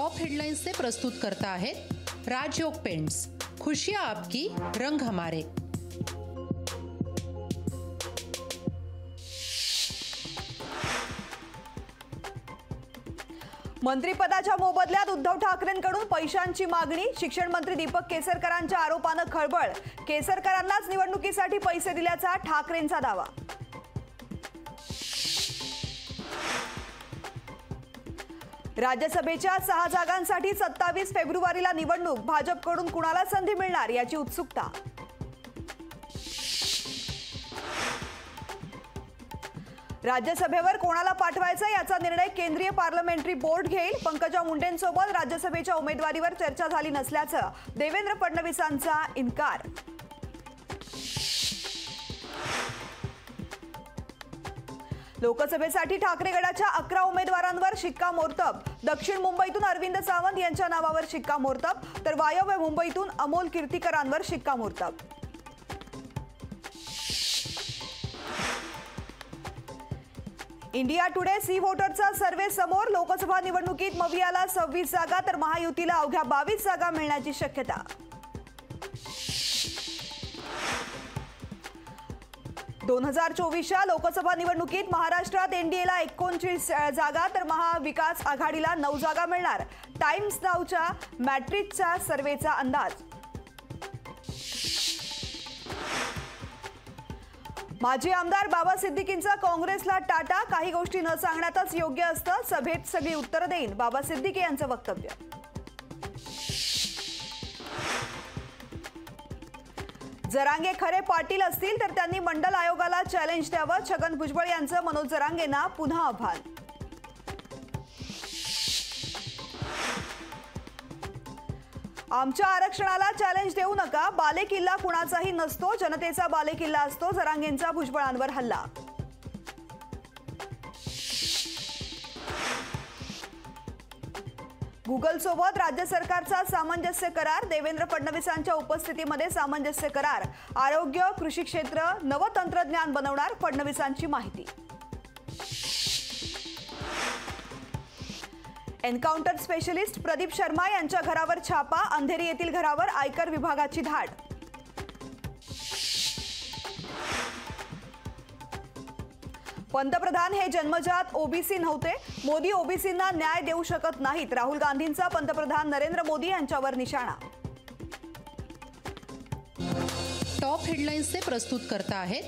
Top headlines से प्रस्तुत करता है राजयोग पेंट्स। खुशियां आपकी, रंग हमारे। मंत्रिपदाच्या मोबदल्यात उद्धव ठाकरेंकडून पैशांची मागणी। शिक्षण मंत्री दीपक केसरकरांच्या आरोपानं खळबळ। केसरकरांनाच निवडणुकीसाठी पैसे दिल्याचा ठाकरेंचा दावा। राज्यसभेच्या 6 जागांसाठी 27 फेब्रुवारीला निवडणूक। भाजपकडून कुणाला संधी मिळणार याची उत्सुकता। राज्यसभेवर कोणाला पाठवायचं याचा निर्णय केंद्रीय पार्लमेंटरी बोर्ड घेईल। पंकजा मुंडेंसोबत राज्यसभेच्या उमेदवारीवर चर्चा झाली नसल्याचं देवेंद्र फडणवीसांचा इन्कार। लोकसभेसाठी ठाकरे गटाच्या 11 उमेदवारांवर शिक्कामोर्तब। दक्षिण मुंबईतून अरविंद सावंत यांच्या नावावर शिक्कामोर्तब, तर वायव्य मुंबईतून अमोल कीर्तीकरांवर शिक्कामोर्तब। इंडिया टुडे सी वोटरचा सर्व्हे समोर। लोकसभा निवडणुकीत मवियाला 26 जागा तर महायुतीला अवघ्या 22 जागा मिळण्याची शक्यता। 2024च्या लोकसभा निवडणुकीत महाराष्ट्रात एनडीएला 29 जागा तर महाविकास आघाडीला 9 जागा मिळणार। टाइम्स नावच्या मॅट्रिक्सचा सर्व्हेचा अंदाज। माजी आमदार बाबा सिद्दीकींचा काँग्रेसला टाटा। काही गोष्टी न सांगण्यातच योग्य असतं, सभेत सगळी उत्तरं देईन, बाबा सिद्दीकी यांचं वक्तव्य। जरांगे खरे पाटील असतील तर त्यांनी मंडल आयोगाला चॅलेंज द्यावं। छगन भुजबळ यांचं मनोज जरांगेंना पुन्हा आव्हान। आमच्या आरक्षणाला चॅलेंज देऊ नका, बालेकिल्ला कुणाचाही नसतो, जनतेचा बालेकिल्ला असतो। जरांगेंचा भुजबळांवर हल्ला। गुगल सोबत राज्य सरकारचा सामंजस्य करार। देवेंद्र फडणवीसांच्या उपस्थितीमध्ये सामंजस्य करार। आरोग्य, कृषी क्षेत्र नवतंत्रज्ञान बनवणार, फडणवीसांची माहिती। एन्काउंटर स्पेशलिस्ट प्रदीप शर्मा यांच्या घरावर छापा। अंधेरी येथील घरावर आयकर विभागाची धाड। पंतप्रधान हे जन्मजात ओबीसी नव्हते, मोदी ओबीसींना न्याय देऊ शकत नाहीत। राहुल गांधींचा पंतप्रधान नरेंद्र मोदी यांच्यावर निशाणा। टॉप हेडलाइंस से प्रस्तुत करता है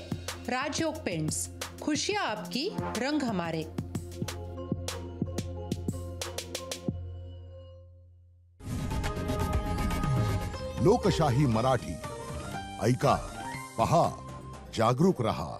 राजयोग पेंट्स। खुशियां आपकी, रंग हमारे। लोकशाही मराठी ऐका, पहा, जागरूक रहा।